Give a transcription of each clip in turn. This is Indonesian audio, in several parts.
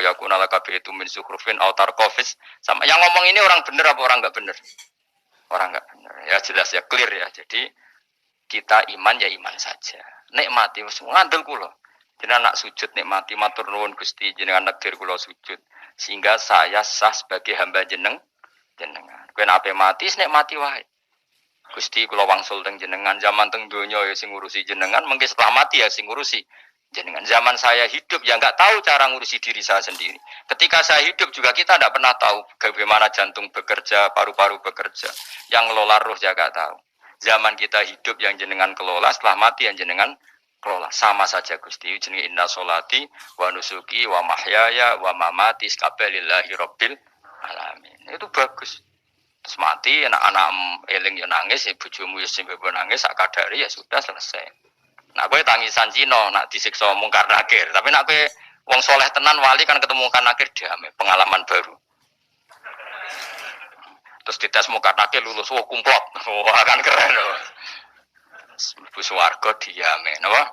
au yakuna laka itu min zukhrufin aw tarqafis. Sama yang ngomong ini orang bener apa orang enggak bener? Orang enggak bener. Ya jelas ya clear ya. Jadi kita iman ya iman saja. Nikmati wis ngandel kula. Jenengan nak sujud nikmati matur nuwun Gusti jenengan takdir kula sujud sehingga saya sah sebagai hamba jenengan. Kowe nek ape mati nikmati wae. Gusti kula wangsul teng jenengan zaman teng donya ya sing ngurusi jenengan mengke setelah mati ya sing ngurusi jenengan. Zaman saya hidup ya enggak tahu cara ngurusi diri saya sendiri. Ketika saya hidup juga kita tidak pernah tahu bagaimana jantung bekerja, paru-paru bekerja. Yang ngelola roh ya enggak tahu. Zaman kita hidup yang jenengan kelola, setelah mati yang jenengan kelola. Sama saja Gusti, jenenge inna sholati wa nusuki wa mahyaya wa mamati lillahi rabbil alamin. Itu bagus. Terus mati anak-anak eling ya nangis, ya bojomu ya simpe nangis sak kadare ya sudah selesai. Nah kowe tangisan Cina nak disiksa mungkar nakir, tapi nak kowe wong soleh tenan wali kan ketemu mungkar nakir damai, pengalaman baru. Terus dites mungkar nakir lulus kumplot. Wah kan keren loh. Bu swarga diame, napa?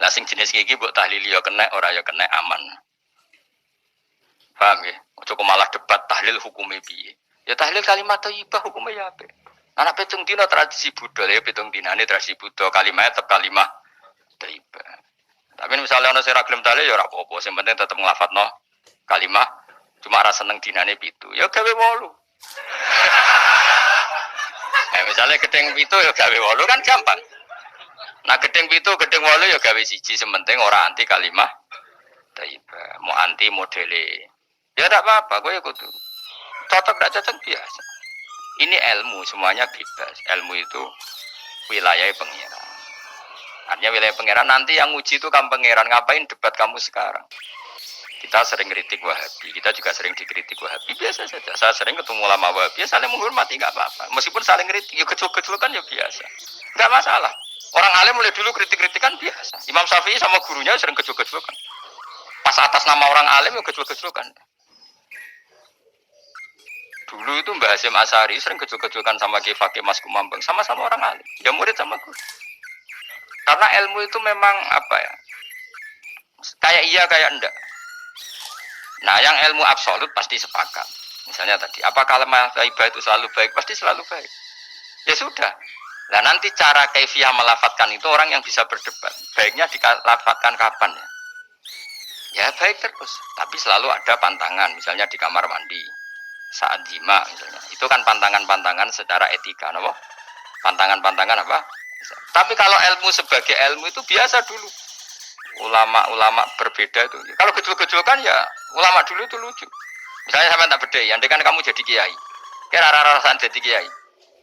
Lah sing jenis iki mbok tahlili ya kena, ora ya kena aman. Paham ya? Ojo malah debat tahlil hukume piye. Ya tahlil kalimat thayyibah hukume ya apik. Anak pitung dina tradisi Buddha ya pitung dinane tradisi Buddha kalimat tetep kalimat thayyibah. Tapi misalnya ana sing ra gelem tahlil ya ora apa-apa, sing penting tetep nglafatno kalimat cuma ra seneng dinane 7. Ya gawe 8. Misalnya gedeng 7 ya gawe 8 kan gampang. Nah gedeng 7, gedeng 8 ya gawe 1, sementing ora anti kalimah thayyibah, mau anti modele. Ya tidak apa-apa, gue kudu cocok tidak cocok biasa. Ini ilmu semuanya bebas. Ilmu itu wilayah pengiran. Artinya wilayah pengiran nanti yang uji itu kamu pengiran. Ngapain debat kamu sekarang? Kita sering kritik Wahabi, kita juga sering dikritik Wahabi, biasa saja. Saya sering ketemu ulama Wahabi, saling menghormati nggak apa-apa. Meskipun saling kritik, ya kecil-kecil kan ya biasa, nggak masalah. Orang alim mulai dulu kritik-kritikan biasa. Imam Syafi'i sama gurunya sering kecil-kecilkan. Pas atas nama orang alim ya kecil-kecilkan. Dulu itu Mbah Hasyim Asy'ari sering kecil-kecilkan sama Ki Fakih Mas Kumambang, sama-sama orang alim, dia murid sama guru. Karena ilmu itu memang apa ya? Kayak iya kayak enggak. Nah, yang ilmu absolut pasti sepakat. Misalnya tadi, apa kalimat thayyibah itu selalu baik? Pasti selalu baik. Ya sudah. Nah, nanti cara kaifiyah melafatkan itu orang yang bisa berdebat. Baiknya dilafatkan kapan ya? Ya baik terus. Tapi selalu ada pantangan. Misalnya di kamar mandi, saat jima misalnya. Itu kan pantangan-pantangan secara etika, no? Pantangan-pantangan apa? Tapi kalau ilmu sebagai ilmu itu biasa dulu. Ulama-ulama berbeda itu. Kalau gejol-gejolkan ya ulama dulu itu lucu. Misalnya sampai tak beda, andai kan kamu jadi kiai. Kira rara-rasan jadi kiai.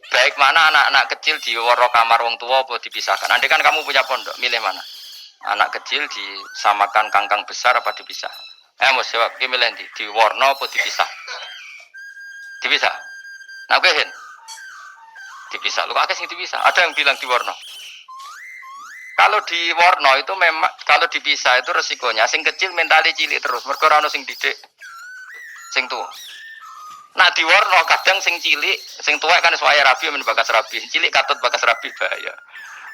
Baik mana anak-anak kecil di waro kamar wong tua apa dipisahkan. Andai kan kamu punya pondok, milih mana? Anak kecil disamakan kangkang besar apa dipisah? Mesti jawab, milih di warna apa dipisah? Dipisah. Nah, oke, dipisah. Lu kakek sing dipisah. Ada yang bilang di warna. Kalau di warna itu memang kalau dipisah itu resikonya sing kecil mentali cilik terus mergo ora ono sing didik sing tuwa. Nah di warna kadang sing cilik sing tuwa kan suwaya rabi men bakas rabi, cilik katut bakas rabi bahaya.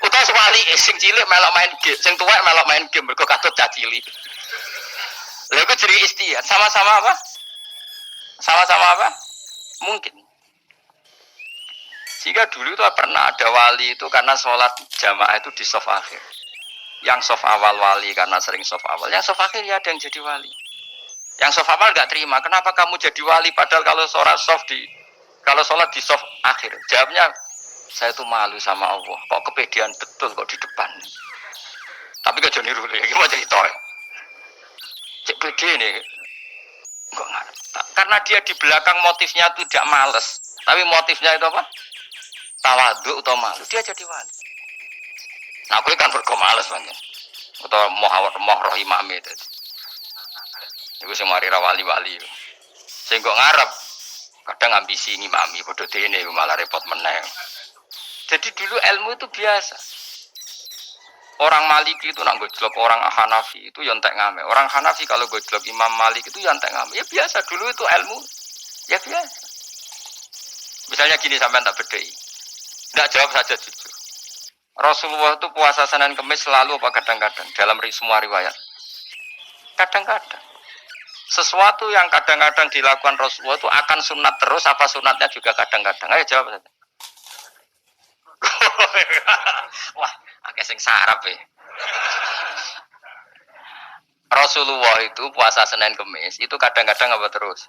Utawa sewali sing cilik melok main game, sing tuwa melok main game mergo katut cah cilik. Lha iku jadi istihad, sama-sama apa? Sama-sama apa? Mungkin. Sehingga dulu itu pernah ada wali itu karena sholat jamaah itu di soft akhir. Yang soft awal wali karena sering soft awal. Yang soft akhir ya ada yang jadi wali. Yang soft awal nggak terima. Kenapa kamu jadi wali padahal kalau sholat di soft akhir? Jawabnya saya tuh malu sama Allah. Kok kepedean betul kok di depan. Tapi gak jadi niru. Gimana cerita? Cek pede nih. Enggak ngerti. Karena dia di belakang motifnya tuh tidak males. Tapi motifnya itu apa? Tawaduk atau malu, dia jadi wali. Nah, aku kan berkomales banget. Atau moh rohimami itu. Itu semua hari wali-wali. Saya nggak ngarep. Kadang ambisi ngimami, bodoh ini malah repot meneng. Jadi dulu ilmu itu biasa. Orang Maliki itu nak gojlok orang Hanafi itu yang tak ngame. Orang Hanafi kalau gojlok Imam Malik itu yang tak ngame. Ya biasa dulu itu ilmu. Ya biasa. Misalnya gini sampai tak bedai. Tidak jawab saja jujur. Rasulullah itu puasa Senin Kemis selalu apa kadang-kadang dalam semua riwayat. Kadang-kadang. Sesuatu yang kadang-kadang dilakukan Rasulullah itu akan sunat terus apa sunatnya juga kadang-kadang? Ayo jawab. Wah, akeh sing sarap ya. Rasulullah itu puasa Senin Kemis itu kadang-kadang apa terus?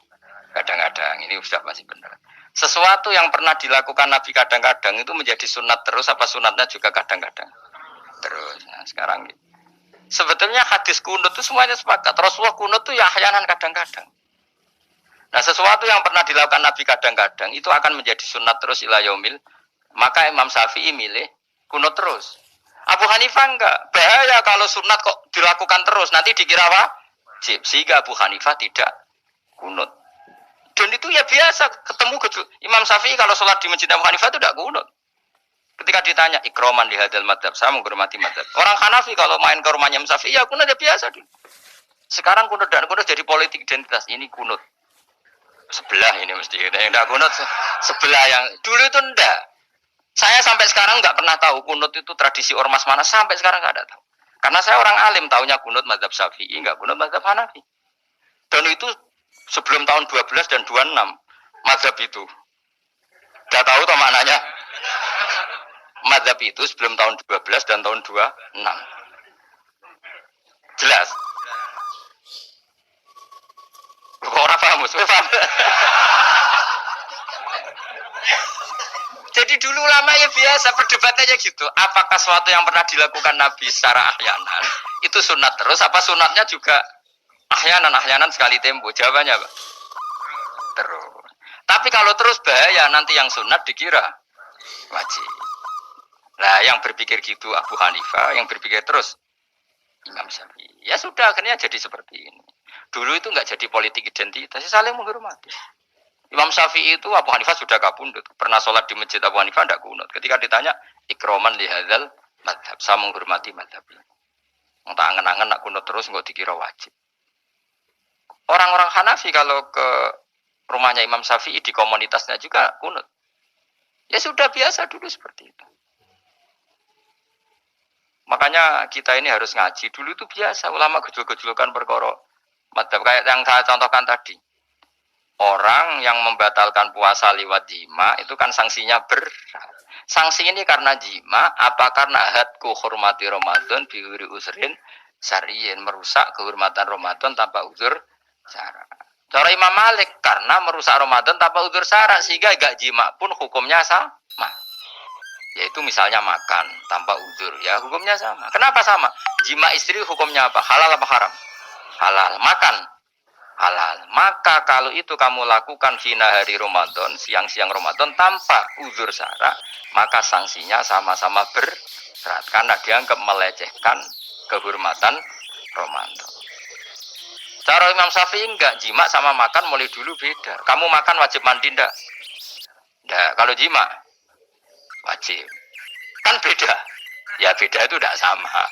Kadang-kadang, ini sudah masih benar. Sesuatu yang pernah dilakukan Nabi kadang-kadang itu menjadi sunat terus apa sunatnya juga kadang-kadang? Terus. Nah, sekarang sebetulnya hadis kunut itu semuanya sepakat. Rasulullah kunut itu ya ahyanan kadang-kadang. Nah, sesuatu yang pernah dilakukan Nabi kadang-kadang itu akan menjadi sunat terus ila yaumil. Maka Imam Syafi'i milih kunut terus. Abu Hanifah enggak. Bahaya kalau sunat kok dilakukan terus, nanti dikira wajib. Sehingga Abu Hanifah tidak kunut. Dan itu ya biasa ketemu Imam Syafi'i kalau sholat di masjid Abu Hanifah itu tidak kunut. Ketika ditanya ikroman di hadal madhab, saya menghormati madhab. Orang Hanafi kalau main ke rumahnya Imam Syafi'i ya kunut ya biasa. Sekarang kunut dan kunut jadi politik identitas. Ini kunut sebelah ini mesti enggak kunut sebelah yang dulu itu enggak. Saya sampai sekarang nggak pernah tahu kunut itu tradisi ormas mana, sampai sekarang nggak ada tahu. Karena saya orang alim, taunya kunut mazhab Syafi'i, nggak kunut mazhab Hanafi. Dan itu sebelum tahun 12 dan 26 mazhab itu. Udah tahu toh maknanya? Mazhab itu sebelum tahun 12 dan tahun 26. Jelas? Kok orang paham? Paham? Jadi dulu lama ya biasa perdebatannya gitu. Apakah sesuatu yang pernah dilakukan Nabi secara ahyanan itu sunat terus? Apa sunatnya juga ahyanan sekali tempo? Jawabannya apa? Terus. Tapi kalau terus bahaya, nanti yang sunat dikira wajib. Nah, yang berpikir gitu Abu Hanifah, yang berpikir terus Imam Syafi'i. Ya sudah, akhirnya jadi seperti ini. Dulu itu nggak jadi politik identitas, saling menghormati. Imam Syafi'i itu Abu Hanifah sudah kabundut. Pernah sholat di masjid Abu Hanifah tidak kunut. Ketika ditanya ikroman lihadzal madhab, saya menghormati madhab ini. Entah angen-angen nak kunut terus nggak dikira wajib. Orang-orang Hanafi kalau ke rumahnya Imam Syafi'i di komunitasnya juga kunut. Ya sudah biasa dulu seperti itu. Makanya kita ini harus ngaji. Dulu itu biasa ulama gejol-gejolkan perkara madhab kayak yang saya contohkan tadi. Orang yang membatalkan puasa lewat jima itu kan sanksinya berat. Sanksi ini karena jima, apa karena hadku hormati Ramadan biuri usrin syar'iyin, merusak kehormatan Ramadan tanpa uzur syara. Cara Imam Malik karena merusak Ramadan tanpa uzur syara sehingga gak jima pun hukumnya sama. Yaitu misalnya makan tanpa uzur, ya hukumnya sama. Kenapa sama? Jima istri hukumnya apa? Halal apa haram? Halal. Makan halal. Maka kalau itu kamu lakukan hina hari Ramadan, siang-siang Ramadan tanpa uzur syara, maka sanksinya sama-sama berat karena dianggap melecehkan kehormatan Ramadan. Cara Imam Syafi'i enggak, jima sama makan mulai dulu beda. Kamu makan wajib mandi enggak? Enggak, kalau jima wajib. Kan beda. Ya beda itu enggak sama.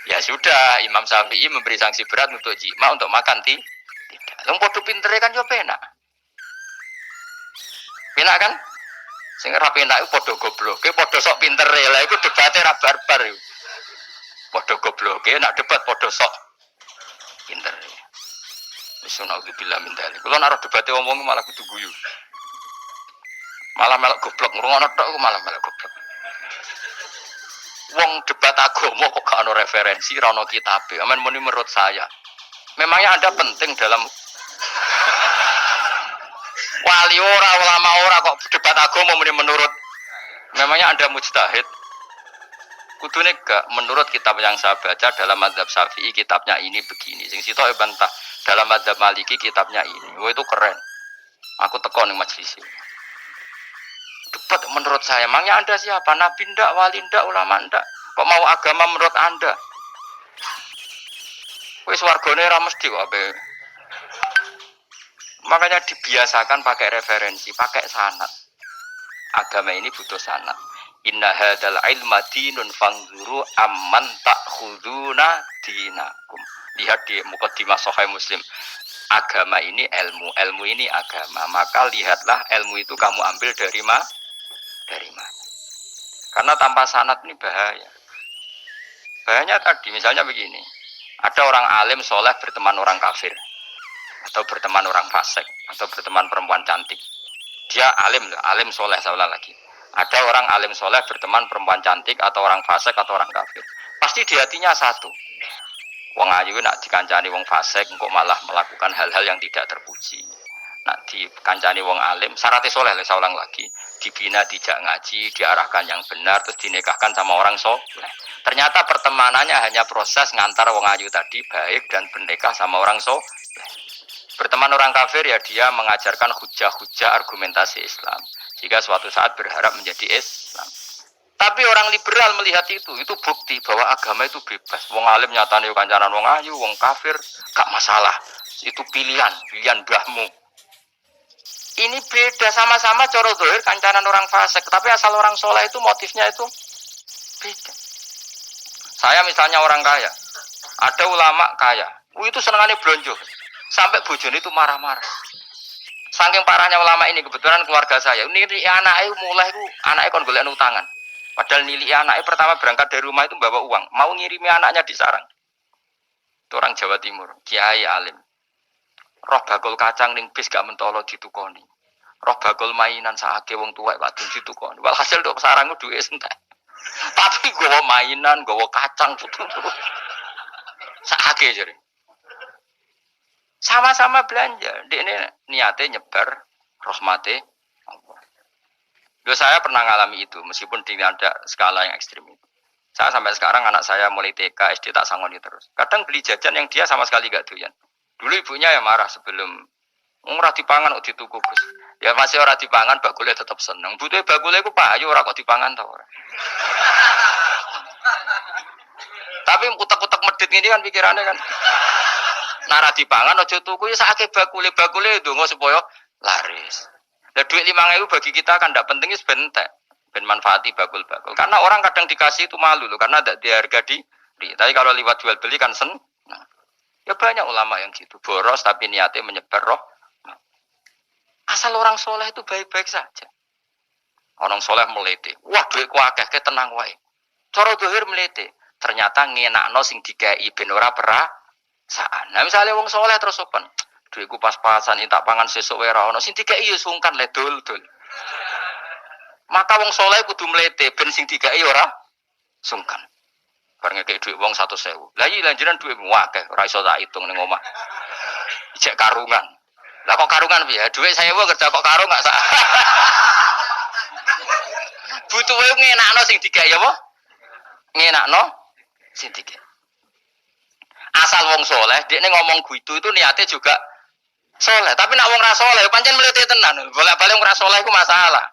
Ya sudah, Imam Syafi'i memberi sanksi berat untuk jima, untuk makan tidak. Yang podo pintere kan yo penak. Penak kan? Sing ora penak iku podo gobloke, podo sok pintere. Lah iku debate ra barbar iku. Podo gobloke, nak debat podo sok pintere. Wis ana bilang min dalem. Kulo nek debate omong malah kudu guyu. Malah melok goblok, ngrungokno tok malah melok goblok. Wong debat agama kok gak ono referensi, ra ono kitabe. Amen muni menurut saya. Memangnya Anda penting dalam wali ora, ulama ora kok debat agama menurut. Memangnya Anda mujtahid? Kudune gak menurut kitab yang saya baca dalam mazhab Syafi'i kitabnya ini begini. Sing sitok bantah dalam mazhab Maliki kitabnya ini. Wah itu keren. Aku teko ning majelis. Debat menurut saya. Memangnya Anda siapa? Nabi ndak, wali ndak, ulama ndak? Kok mau agama menurut Anda? Wis wargane ra mesti kok ape. Makanya dibiasakan pakai referensi, pakai sanad. Agama ini butuh sanad. Inna hadzal ilma dinun fanzuru amman ta'khuduna dinakum. Lihat di mukaddimah Sahih Muslim. Agama ini ilmu, ilmu ini agama. Maka lihatlah ilmu itu kamu ambil dari mana? Karena tanpa sanad ini bahaya. Bahayanya tadi misalnya begini. Ada orang alim soleh berteman orang kafir. atau berteman orang fasik atau berteman perempuan cantik. Dia alim loh, alim soleh seolah lagi. Ada orang alim soleh berteman perempuan cantik atau orang fasik atau orang kafir. Pasti di hatinya satu. Wong ayu nak dikancani wong fasik kok malah melakukan hal-hal yang tidak terpuji. Nak dikancani wong alim, syaratnya soleh, saya ulang lagi, dibina, dijak ngaji, diarahkan yang benar, terus dinikahkan sama orang soleh. Ternyata pertemanannya hanya proses ngantar wong ayu tadi baik dan bernikah sama orang soleh. Berteman orang kafir ya dia mengajarkan hujah-hujah argumentasi Islam. Jika suatu saat berharap menjadi Islam. Tapi orang liberal melihat itu bukti bahwa agama itu bebas. Wong alim nyatane kancanan wong ayu, wong kafir gak masalah. Itu pilihan mbahmu. Ini beda, sama-sama cara zahir kancanan orang fasik, tapi asal orang soleh itu motifnya itu beda. Saya misalnya orang kaya, ada ulama kaya, itu senangannya blonjo, sampai bojone itu marah-marah. Saking parahnya ulama ini, kebetulan keluarga saya, ini anaknya mulai itu anaknya kon golek utangan. Padahal nilai anaknya pertama berangkat dari rumah itu bawa uang, mau ngirimi anaknya di sarang. Itu orang Jawa Timur, kiai alim. Roh bakul kacang ning bis gak mentolo ditukoni. Roh bakul mainan saake wong tuwek wadon ditukoni. Walhasil nduk sarangku duwe entek. Tapi gowo mainan, gowo kacang putu. Saake jare. Sama-sama belanja. Dekne niate nyebar rahmate Allah. Loh, saya pernah ngalami itu meskipun di ada skala yang ekstrim itu. Saya sampai sekarang anak saya mulai TK, SD tak sangoni terus. Kadang beli jajan yang dia sama sekali gak doyan. Dulu ibunya ya marah sebelum ora dipangan kok dituku Gus. Ya masih ora dipangan bakule tetap seneng. Butuhe bakule ku payu ora kok dipangan ta ora. Tapi utek-utek medit ngene kan pikirannya kan. Nara dipangan aja tuku ya sakake bakule ndonga supaya laris. Lah duit 5.000 bagi kita kan ndak penting wis bentek. Ben manfaati bakul-bakul. Karena orang kadang dikasih itu malu loh karena ndak diharga diri. Tapi kalau lewat jual beli kan seneng. Ya banyak ulama yang gitu, boros tapi niatnya menyebar roh. Asal orang soleh itu baik-baik saja. Orang soleh melete, wah duitku akeh, tenang wae. Cara dohir melete, ternyata ngenakno sing dikai ben ora perasaan. Nah misalnya wong soleh terus sopan, duitku pas-pasan tak pangan sesuk wae ra ono, sing dikai yo sungkan le dul. Maka wong soleh kudu melete ben sing dikai ora sungkan. Bareng kayak duit wong 100.000. Lah iya lanjuran duit akeh, ora iso tak hitung ning omah. Ijek karungan. Lah kok karungan piye? Duit 1.000 kerja kok karung gak sak. Butuh wae ngenakno sing digawe apa? Ngenakno sing digawe. Asal wong soleh, dekne ngomong gitu itu niatnya juga soleh. Tapi nak wong ra soleh pancen mlete tenan. Bolak-balik wong ra soleh iku masalah.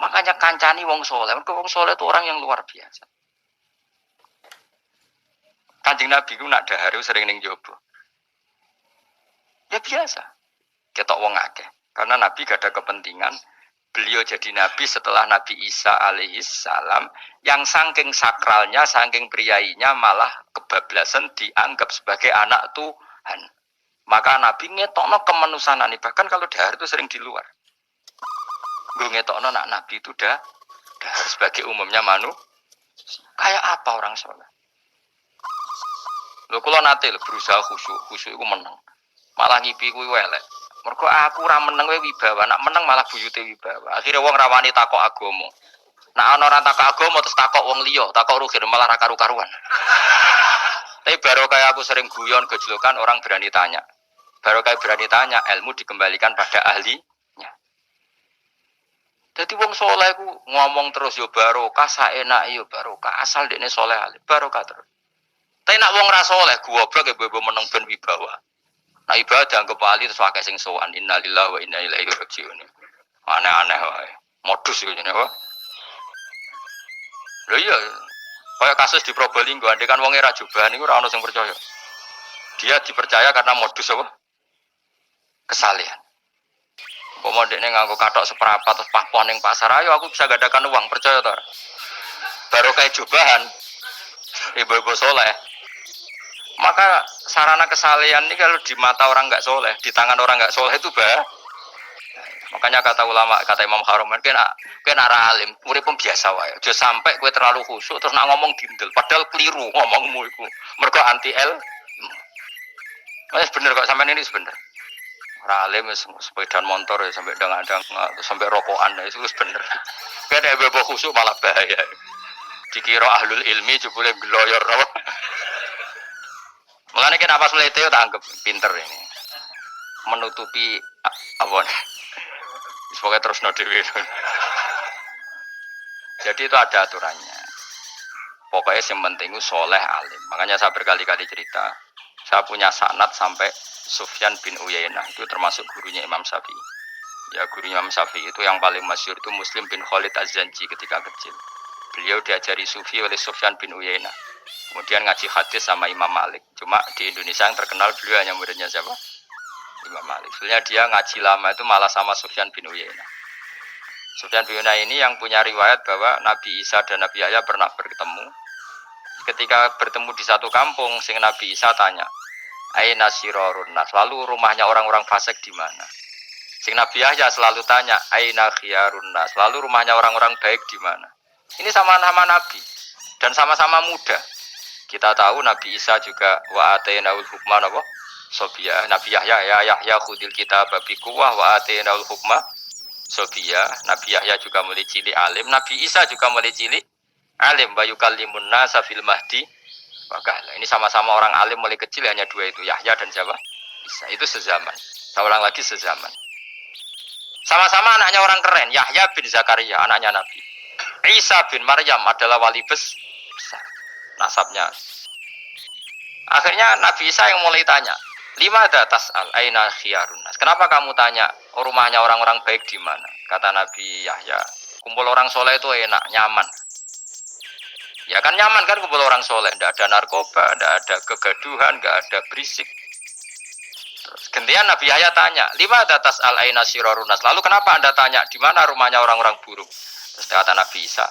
Makanya kancani wong soleh. Wong soleh itu orang yang luar biasa. Kanjeng Nabi ku nak dahar sering ning jowo. Ya biasa. Ketok wong akeh. Karena Nabi gak ada kepentingan beliau jadi Nabi setelah Nabi Isa alaihi salam yang saking sakralnya, saking priainya malah kebablasan dianggap sebagai anak Tuhan. Maka Nabi ngetokno kemanusiaan. Bahkan kalau dahar itu sering di luar. Gue ngetokno nak Nabi itu dah harus sebagai umumnya kayak apa orang soleh. Lho kula nate berusaha khusyuk iku meneng. Malah ngipi kuwi elek. Mergo aku ora meneng wae wibawa, nak meneng malah buyute wibawa. Akhire wong rawani takok agama. Nak ana ora takok agama terus takok wong liya, takok rugen malah ra karu-karuan. Tapi baru kayak aku sering guyon gejlokan orang berani tanya. Baru kayak berani tanya, ilmu dikembalikan pada ahli. Jadi wong soleh ku ngomong terus yo barokah saenak yo barokah asal dekne soleh barokah terus. Tapi nak wong ra soleh goblok e bebo meneng ben wibawa. Nah ibadah anggap ahli terus akeh sing sowan innalillahi wa inna ilaihi rajiun. Aneh-aneh wae. Modus iki jenenge wae. Lho iya kaya kasus di Probolinggo andekan wong ra jubahan iku ora ono sing percaya. Dia dipercaya karena modus apa? Kesalehan. Pomo dekne nganggo kathok seprapat terus pakpon ning pasar, ayo aku bisa gadakan uang, percaya to? Baru kayak jubahan ibu-ibu soleh. Maka sarana kesalehan ini kalau di mata orang enggak soleh, di tangan orang enggak soleh itu makanya kata ulama, kata Imam Haruman, kena alim, murid pun biasa wae. Aja sampai kowe terlalu khusyuk terus nak ngomong dindel, padahal keliru ngomongmu iku. Mergo anti Mas bener kok sampean ini bener. Ora alim sepeda motor ya sampai dang-dang sampai rokokan itu bener. Kayak ada bebo khusuk malah bahaya. Dikira ahlul ilmi jebule gloyor apa. Mulane kenapa Sulete tak anggap pinter ini. Menutupi apa nih. Pokoknya terus no dewi. Jadi itu ada aturannya. Pokoknya yang penting itu soleh alim. Makanya saya berkali-kali cerita. Saya punya sanad sampai Sufyan bin Uyainah. Itu termasuk gurunya Imam Syafi'i. Ya gurunya Imam Syafi'i itu yang paling masyhur itu Muslim bin Khalid Az-Zanji ketika kecil. Beliau diajari sufi oleh Sufyan bin Uyainah. Kemudian ngaji hadis sama Imam Malik. Cuma di Indonesia yang terkenal beliau hanya muridnya siapa? Imam Malik. Sebenarnya dia ngaji lama itu malah sama Sufyan bin Uyainah. Sufyan bin Uyainah ini yang punya riwayat bahwa Nabi Isa dan Nabi Yahya pernah bertemu. Ketika bertemu di satu kampung, sing Nabi Isa tanya, "Aina sirarun nas?" Lalu rumahnya orang-orang fasik di mana? Sing Nabi Yahya selalu tanya, "Aina khiyarun nas?" Lalu rumahnya orang-orang baik di mana? Ini sama-sama Nabi dan sama-sama muda. Kita tahu Nabi Isa juga wa atainaul hukma napa? Sobia. Nabi Yahya Yahya khudil kitab bi quwwah wa atainaul hukma sobia. Nabi Yahya juga mulai cilik alim, Nabi Isa juga mulai cilik alim, bayu kalimun nasa fil mahdi. Wakala. Ini sama-sama orang alim mulai kecil, hanya dua itu, Yahya dan siapa? Isa. Itu sezaman. Saya ulang lagi, sezaman. Sama-sama anaknya orang keren, Yahya bin Zakaria, anaknya Nabi. Isa bin Maryam adalah wali besar. Nasabnya. Akhirnya Nabi Isa yang mulai tanya, "Lima tas'al aina khiyarun nas?" Kenapa kamu tanya rumahnya orang-orang baik di mana? Kata Nabi Yahya, kumpul orang soleh itu enak, nyaman. Ya kan nyaman kan kumpul orang soleh, tidak ada narkoba, tidak ada kegaduhan, tidak ada berisik. Terus gantian Nabi Yahya tanya, "Lima tas'al aina sirarunas?" Lalu kenapa Anda tanya di mana rumahnya orang-orang buruk? Terus kata Nabi Isa,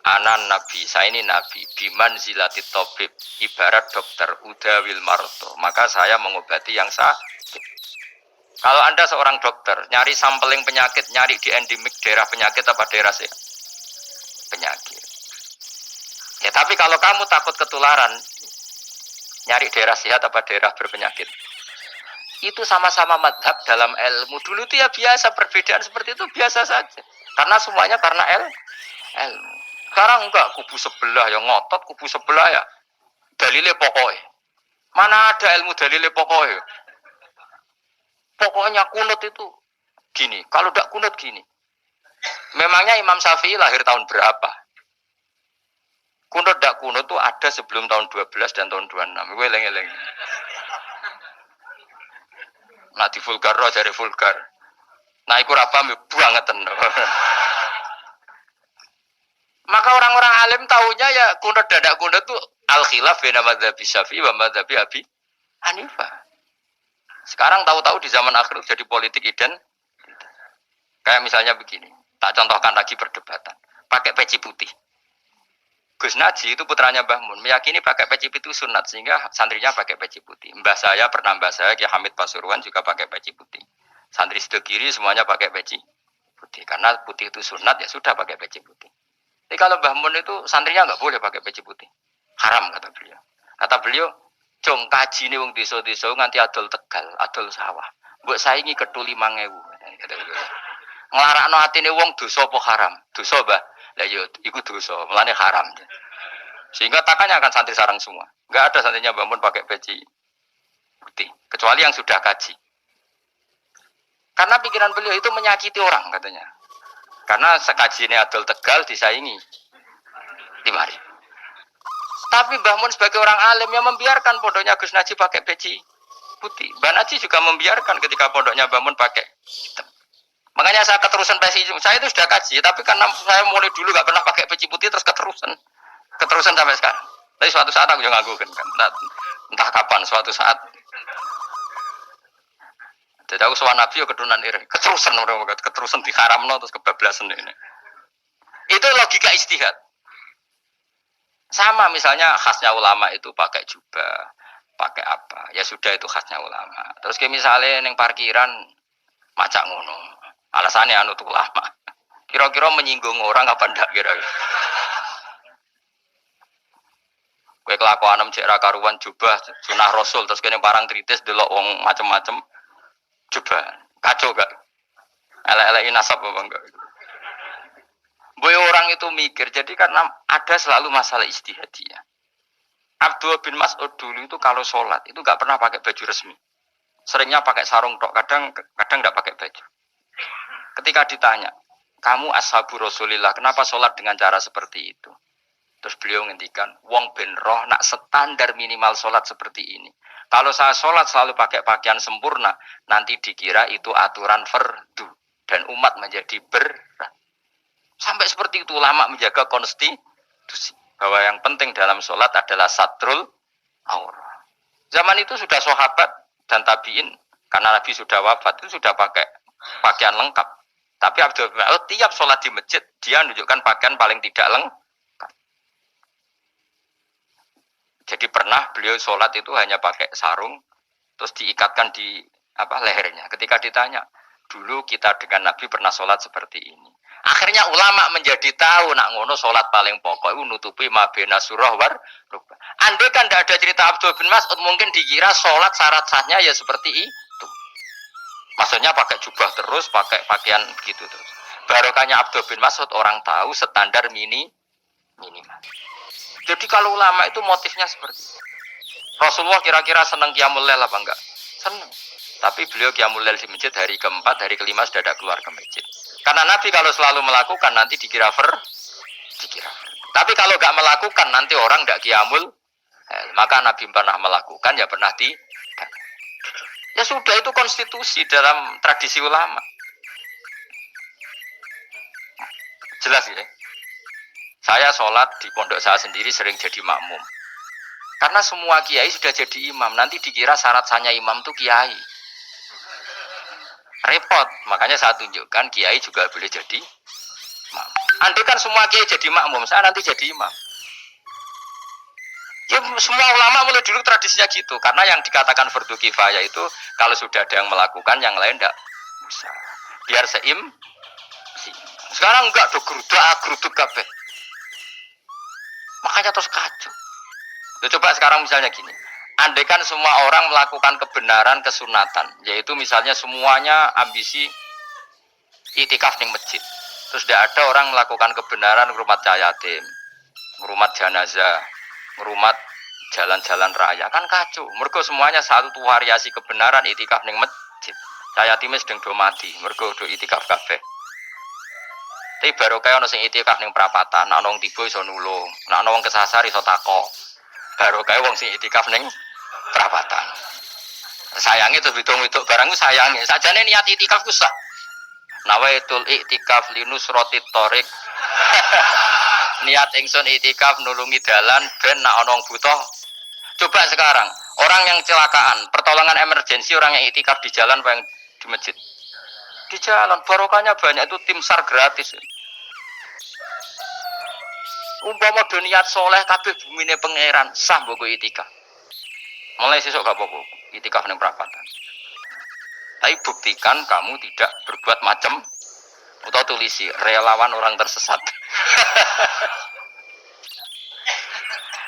"Anan Nabi, saya ini Nabi, biman zilati tobib, ibarat dokter udawil marto, maka saya mengobati yang sakit." Kalau Anda seorang dokter, nyari sampling penyakit, nyari di endemik daerah penyakit apa daerah sehat? Penyakit. Ya tapi kalau kamu takut ketularan, nyari daerah sehat apa daerah berpenyakit? Itu sama-sama madhab dalam ilmu. Dulu itu ya biasa, perbedaan seperti itu biasa saja. Karena semuanya karena ilmu. Sekarang enggak, kubu sebelah yang ngotot, kubu sebelah ya dalile pokoknya. Mana ada ilmu dalile pokoknya? Pokoknya kunut itu gini, kalau tidak kunut gini. Memangnya Imam Syafi'i lahir tahun berapa? Kunut tidak kunut itu ada sebelum tahun 12 dan tahun 26. Gue eleng-eleng. Nah di vulgar roh dari vulgar. Nah iku apa bangetan. Maka orang-orang alim tahunya ya kunut dadak kunut itu al-khilaf baina madzhab Syafi'i wa madzhab Abi Hanifah. Sekarang tahu-tahu di zaman akhir jadi politik kayak misalnya begini. Tak contohkan lagi perdebatan. Pakai peci putih. Gus Naji itu putranya Mbah Mun meyakini pakai peci putih itu sunat sehingga santrinya pakai peci putih. Mbah saya Kiai Hamid Pasuruan juga pakai peci putih. Santri sebelah kiri semuanya pakai peci putih karena putih itu sunat ya sudah pakai peci putih. Tapi kalau Mbah Mun itu santrinya nggak boleh pakai peci putih, haram kata beliau. Kata beliau, "Jong kaji nih wong desa-desa nganti adol Tegal, adol sawah. Mbok saingi ketu 5.000." Kata beliau. Nglarakno atine wong dosa apa haram? Dosa, Mbah. Lah yo iku dosa, mulane haram. Sehingga takanya akan santri sarang semua. Enggak ada santrinya Mbah Mun pakai peci putih, kecuali yang sudah kaji. Karena pikiran beliau itu menyakiti orang katanya. Karena sekaji ini adol Tegal disaingi 5.000. Tapi Mbah Mun sebagai orang alim yang membiarkan pondoknya Gus Naji pakai peci putih. Mbah Naji juga membiarkan ketika pondoknya Mbah Mun pakai hitam. Makanya saya keterusan peci, saya itu sudah kaji, tapi karena saya mulai dulu gak pernah pakai peci putih terus keterusan sampai sekarang. Tapi suatu saat aku juga ngaku kan, entah kapan suatu saat. Jadi aku soal Nabi ya keturunan iri, keterusan diharamno terus kebablasan ini. Itu logika istihad. Sama misalnya khasnya ulama itu pakai jubah, pakai apa? Ya sudah itu khasnya ulama. Terus kayak misalnya neng parkiran macak ngono. Alasannya anu tuh ulama. Kira-kira menyinggung orang apa ndak kira-kira? Kowe kelakuanem cek ra karuan jubah sunah rasul terus kene parang tritis delok wong macem-macem jubah. Kacau gak? Elek-eleki nasab apa enggak? Boy orang itu mikir, jadi karena ada selalu masalah ijtihadiyah. Abdullah bin Mas'ud dulu itu kalau sholat itu nggak pernah pakai baju resmi, seringnya pakai sarung tok, kadang nggak pakai baju. Ketika ditanya, kamu ashabu Rasulillah, kenapa sholat dengan cara seperti itu? Terus beliau ngendikan, wong ben roh nak standar minimal sholat seperti ini. Kalau saya sholat selalu pakai pakaian sempurna, nanti dikira itu aturan fardu dan umat menjadi berat. Sampai seperti itu ulama menjaga konstitusi. Bahwa yang penting dalam sholat adalah satrul aurah. Zaman itu sudah sahabat dan tabiin, karena Nabi sudah wafat, itu sudah pakai pakaian lengkap. Tapi Abdul Rahman tiap sholat di masjid, dia menunjukkan pakaian paling tidak lengkap. Jadi pernah beliau sholat itu hanya pakai sarung, terus diikatkan di lehernya. Ketika ditanya, dulu kita dengan Nabi pernah sholat seperti ini. Akhirnya ulama menjadi tahu nak ngono sholat paling pokok itu nutupi mabena surah war rukbah. Andai kan tidak ada cerita Abdul bin Mas'ud mungkin dikira sholat syarat sahnya ya seperti itu. Maksudnya pakai jubah terus, pakai pakaian begitu terus. Barokahnya Abdul bin Mas'ud orang tahu standar minimal. Jadi kalau ulama itu motifnya seperti itu. Rasulullah kira-kira senang qiyamul lail apa enggak? Senang. Tapi beliau qiyamul lail di masjid hari keempat, hari kelima sudah ada keluar ke masjid. Karena Nabi kalau selalu melakukan nanti dikira dikira. Tapi kalau enggak melakukan nanti orang enggak qiyamul, maka Nabi pernah melakukan ya pernah tidak. Ya sudah itu konstitusi dalam tradisi ulama. Jelas ya. Saya sholat di pondok saya sendiri sering jadi makmum. Karena semua kiai sudah jadi imam, nanti dikira syarat sahnya imam itu kiai. Repot, makanya saya tunjukkan kiai juga boleh jadi makmum. Andai kan semua kiai jadi makmum, saya nanti jadi imam. Ya semua ulama mulai dulu tradisinya gitu, karena yang dikatakan fardu kifayah itu kalau sudah ada yang melakukan, yang lain tidak bisa. Biar sekarang enggak do geruduk kabeh. Makanya terus kacau. Coba sekarang misalnya gini. Andai kan semua orang melakukan kebenaran kesunatan, yaitu misalnya semuanya ambisi itikaf di masjid. Terus tidak ada orang melakukan kebenaran ngurumat yatim, ngurumat jenazah, ngurumat jalan-jalan raya. Kan kacau. Mergo semuanya satu variasi kebenaran itikaf di masjid. Yatim sedang do mati, mergo do itikaf kabeh. Tapi baru kaya ono sing itikaf ning prapatan, nek ono tiba iso nulung, nek ono wong kesasar iso takok. Baru kaya wong sing itikaf ning prapatan. Sayange to hitung-hitung barang ku sayange. Sajane niat itikaf ku sah. Nawaitul iktikaf linusrati thoriq. Niat ingsun itikaf nulungi dalan ben nek ana wong butuh. Coba sekarang, orang yang kecelakaan, pertolongan emergensi orang yang itikaf di jalan apa yang di masjid? Di jalan, barokahnya banyak, itu tim SAR gratis. Umpama do niat soleh kabeh bumine pangeran sah mbok itikaf. Mulai sesuk gak apa-apa, itikaf ning prapatan. Tapi buktikan kamu tidak berbuat macam atau tulisi relawan orang tersesat.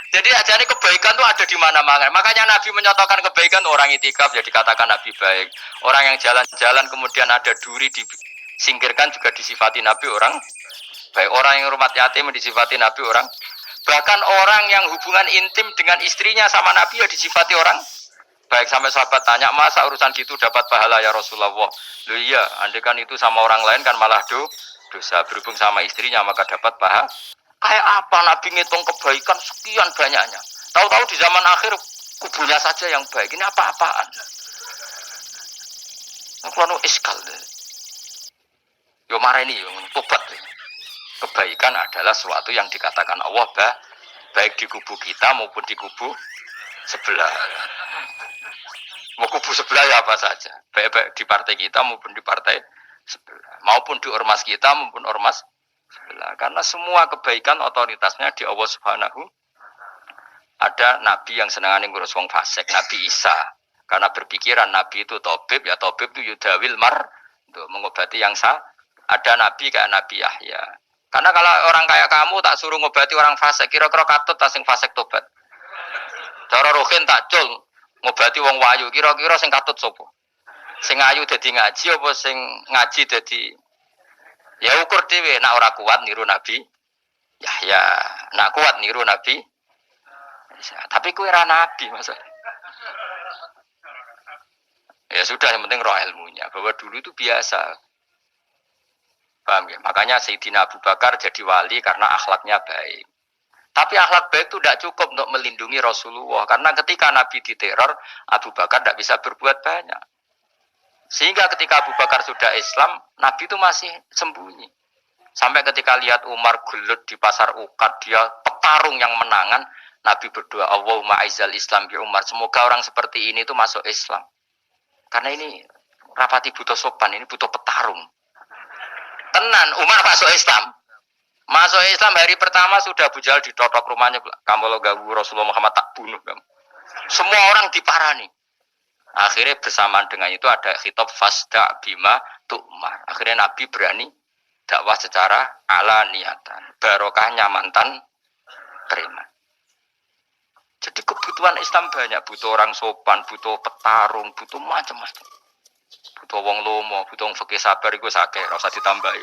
Jadi ajane kebaikan itu ada di mana-mana. Makanya Nabi menyatakan kebaikan orang itikaf jadi katakan Nabi baik. Orang yang jalan-jalan kemudian ada duri disingkirkan juga disifati Nabi orang baik. Orang yang rumah yatim disifati Nabi orang. Bahkan orang yang hubungan intim dengan istrinya sama Nabi ya disifati orang baik. Sampai sahabat tanya, masa urusan gitu dapat pahala ya Rasulullah? Loh iya, andai kan itu sama orang lain kan malah dosa. Berhubung sama istrinya maka dapat pahala. Kayak apa Nabi ngitung kebaikan sekian banyaknya. Tahu-tahu di zaman akhir kubunya saja yang baik. Ini apa-apaan? Aku iskal deh. Yo marah ini, yo tobat. Kebaikan adalah sesuatu yang dikatakan Allah baik di kubu kita maupun di kubu sebelah. Mau kubu sebelah ya apa saja. Baik di partai kita maupun di partai sebelah. Maupun di ormas kita maupun ormas sebelah. Karena semua kebaikan otoritasnya di Allah Subhanahu. Ada Nabi yang senangane ngurus wong fasik, Nabi Isa. Karena berpikiran Nabi itu tabib, ya tabib itu yudawil untuk mengobati yang sah. Ada Nabi kayak Nabi Yahya. Karena kalau orang kayak kamu tak suruh ngobati orang fasik, kira-kira katut tak sing fasik tobat. Cara rohin tak cul ngobati wong wayu kira-kira sing katut sapa? Sing ayu dadi ngaji apa sing ngaji dadi ya ukur dhewe nek ora kuat niru Nabi Yahya, nek kuat niru Nabi tapi kowe ora nabi masa. Ya sudah yang penting roh ilmunya bahwa dulu itu biasa. Paham ya? Makanya Sayyidina Abu Bakar jadi wali karena akhlaknya baik. Tapi akhlak baik itu tidak cukup untuk melindungi Rasulullah. Karena ketika Nabi diteror, Abu Bakar tidak bisa berbuat banyak. Sehingga ketika Abu Bakar sudah Islam, Nabi itu masih sembunyi. Sampai ketika lihat Umar gelut di pasar Ukad, dia petarung yang menangan, Nabi berdoa, Allahumma aizal Islam bi Umar. Semoga orang seperti ini itu masuk Islam. Karena ini rapati butuh sopan, ini butuh petarung. Tenan, Umar masuk Islam. Masuk Islam hari pertama sudah Abu Jahal ditotok rumahnya. Kamu lo ganggu Rasulullah Muhammad tak bunuh kamu. Semua orang diparani. Akhirnya bersamaan dengan itu ada khitab fasda bima tu'mar. Akhirnya Nabi berani dakwah secara alaniatan. Barokahnya mantan preman. Jadi kebutuhan Islam banyak. Butuh orang sopan, butuh petarung, butuh macam-macam. Butuh wong lomo, butuh wong fakih sabar itu sakit, ora usah ditambahi.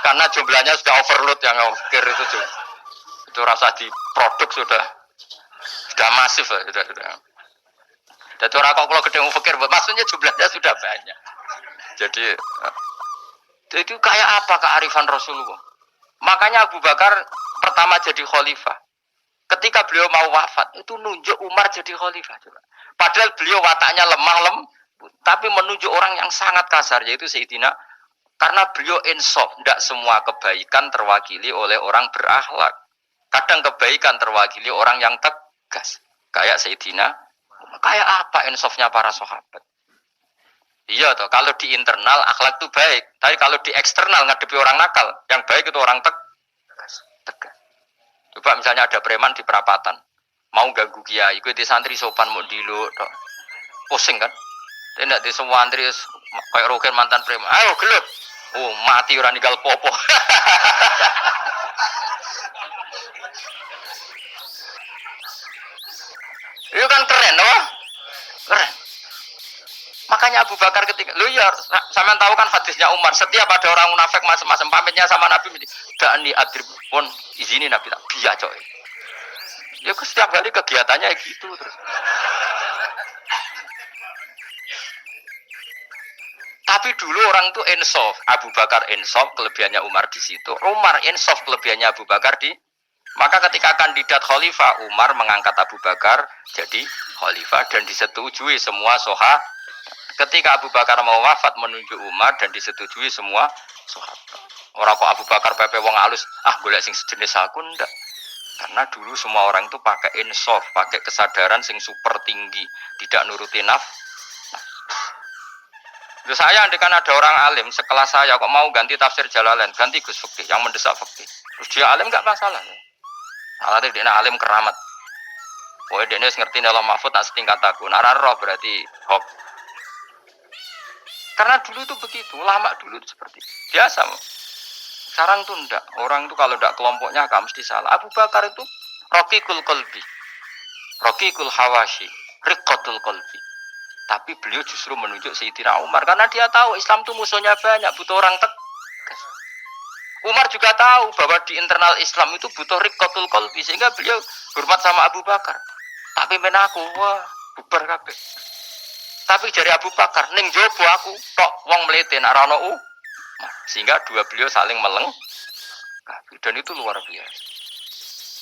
Karena jumlahnya sudah overload yang fakir itu juga. Itu rasa di produk sudah masif sudah. Jadi orang kok kalau gede wong fakir, maksudnya jumlahnya sudah banyak. Jadi itu kayak apa kearifan Rasulullah? Makanya Abu Bakar pertama jadi khalifah. Ketika beliau mau wafat, itu nunjuk Umar jadi khalifah. Padahal beliau wataknya lemah tapi menunjuk orang yang sangat kasar, yaitu Sayyidina. Karena beliau insaf, tidak semua kebaikan terwakili oleh orang berakhlak. Kadang kebaikan terwakili orang yang tegas. Kayak Sayyidina. Kayak apa insafnya para sahabat? Iya toh, kalau di internal akhlak itu baik. Tapi kalau di eksternal ngadepi orang nakal, yang baik itu orang tegas. Coba misalnya ada preman di perapatan, mau ganggu kiai, gue di santri sopan mau dilo, pusing kan? Tidak di semua antri kayak roken mantan preman. Ayo gelut. Oh mati orang ninggal popo. Itu kan keren, loh. Keren. Makanya Abu Bakar ketika, lu ya, sampean tahu kan hadisnya Umar. Setiap ada orang munafik macam-macam pamitnya sama Nabi, da'ani adrib pun izini Nabi tak biya coy. Ya setiap kali kegiatannya gitu terus. Tapi dulu orang itu insaf. Abu Bakar insaf, kelebihannya Umar di situ. Umar insaf, kelebihannya Abu Bakar di. Maka ketika kandidat khalifah, Umar mengangkat Abu Bakar jadi khalifah dan disetujui semua sahabat. Ketika Abu Bakar mau wafat menunjuk Umar dan disetujui semua sahabat. Orang kok Abu Bakar pepe wong halus, golek sing sejenis aku ndak. Karena dulu semua orang itu pakai insaf, pakai kesadaran sing super tinggi, tidak nuruti nafsu. Terus saya andekan ada orang alim sekelas saya kok mau ganti tafsir Jalalain, ganti Gus Fikih yang mendesak fikih. Terus dia alim enggak masalah. Alatnya dia alim keramat. Pokoknya dia ngerti dalam mahfud nak setingkat aku. Nararo berarti hok. Karena dulu itu begitu, lama dulu itu seperti itu. Biasa. Sekarang tuh enggak. Orang itu kalau enggak kelompoknya kamu mesti salah. Abu Bakar itu Raqiqul Qalbi, Raqiqul Hawashi, Riqatul Qalbi. Tapi beliau justru menunjuk Sayyidina Umar karena dia tahu Islam itu musuhnya banyak, butuh orang tegas. Umar juga tahu bahwa di internal Islam itu butuh riqatul qalbi sehingga beliau hormat sama Abu Bakar. Tapi menaku wah bubar kabeh. Tapi dari Abu Bakar ning jowo aku tok wong mlete nek ora ono sehingga dua beliau saling melengkapi dan itu luar biasa.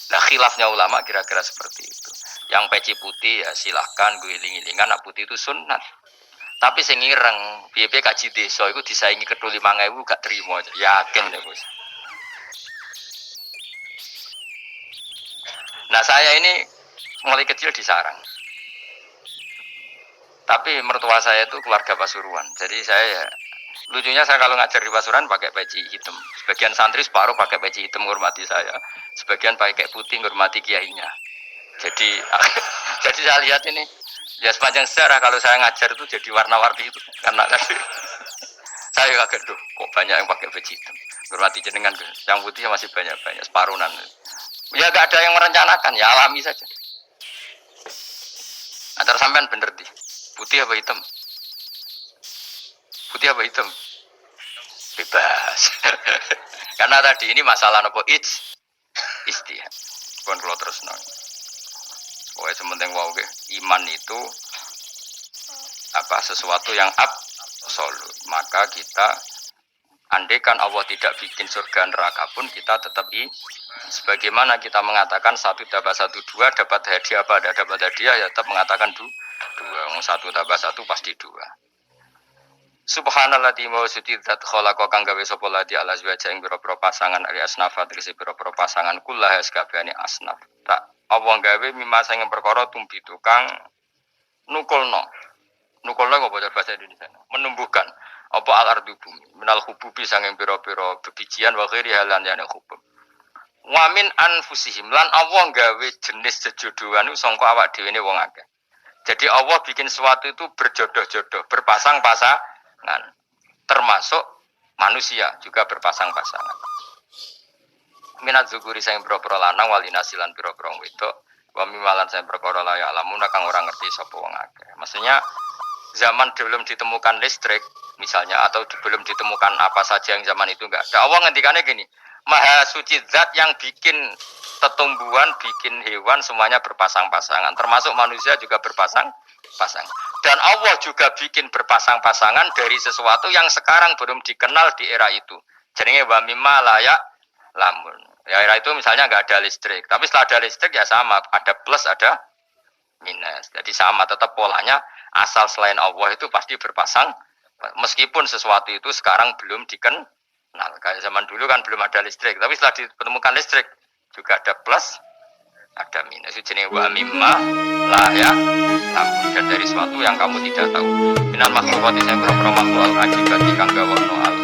Nah khilafnya ulama kira-kira seperti itu. Yang peci putih ya silahkan gue iling-ilingan, nak putih itu sunat. Tapi sing ireng, piye-piye kaji desa iku disaingi kedul 5.000 gak terima aja. Yakin ya, Bos. Nah, saya ini mulai kecil di sarang. Tapi mertua saya itu keluarga Pasuruan. Jadi saya lucunya saya kalau ngajar di Pasuruan pakai peci hitam. Sebagian santri separuh pakai peci hitam menghormati saya. Sebagian pakai putih menghormati kiainya. Jadi saya lihat ini ya sepanjang sejarah kalau saya ngajar itu jadi warna-warni itu karena saya kaget kok banyak yang pakai peci hitam. Hormati jenengan, yang putih masih banyak separuhan. Ya gak ada yang merencanakan, ya alami saja. sampean bener di. Putih apa hitam? Putih apa hitam? Bebas. Karena tadi ini masalah nopo istihad. Pun kalau terus nol. Pokoknya sementing wow iman itu apa sesuatu yang absolut. Maka kita andaikan Allah tidak bikin surga neraka pun kita tetap sebagaimana kita mengatakan satu tambah satu dua dapat hadiah apa ada dapat hadiah ya tetap mengatakan dua. Satu tambah satu pasti dua. Subhanallah wa sudidat khalaqa kang gawe sapa lati ala azwaja ing pira-pira pasangan ali asnafa tegese pira-pira pasangan kullah sakabehane asnaf. Tak Allah gawe mimma sing perkara tumbi tukang nukulno. Nukulno apa bahasa Indonesia? Menumbuhkan apa al-ardu bumi minal hububi sanging pira-pira bebijian wa ghairi halan yana hubub. Wa min anfusihim lan Allah gawe jenis jejodohan iku sangka awak dhewe ne wong akeh. Jadi Allah bikin sesuatu itu berjodoh-jodoh, berpasang-pasangan. Termasuk manusia juga berpasang-pasangan. Minat zukuri sing pira-pira lanang walinasilan pira-pira wedok, wa mimalan sing perkara la ya'lamun kang ora ngerti sapa wong akeh. Maksudnya zaman belum ditemukan listrik misalnya atau belum ditemukan apa saja yang zaman itu enggak ada. Allah ngendikane gini, Maha suci zat yang bikin tetumbuhan, bikin hewan semuanya berpasang-pasangan, termasuk manusia juga berpasang-pasangan. Dan Allah juga bikin berpasang-pasangan dari sesuatu yang sekarang belum dikenal di era itu. Jadinya wa mimma layak lamun. Ya era itu misalnya nggak ada listrik, tapi setelah ada listrik ya sama, ada plus ada minus. Jadi sama tetap polanya asal selain Allah itu pasti berpasang. Meskipun sesuatu itu sekarang belum dikenal. Kayak zaman dulu kan belum ada listrik, tapi setelah ditemukan listrik juga ada plus ada minus. Itu jenis wa mimma layak lamun dan dari sesuatu yang kamu tidak tahu. Minal makhlukati sing propro makhluk al-ajibati kang gawono al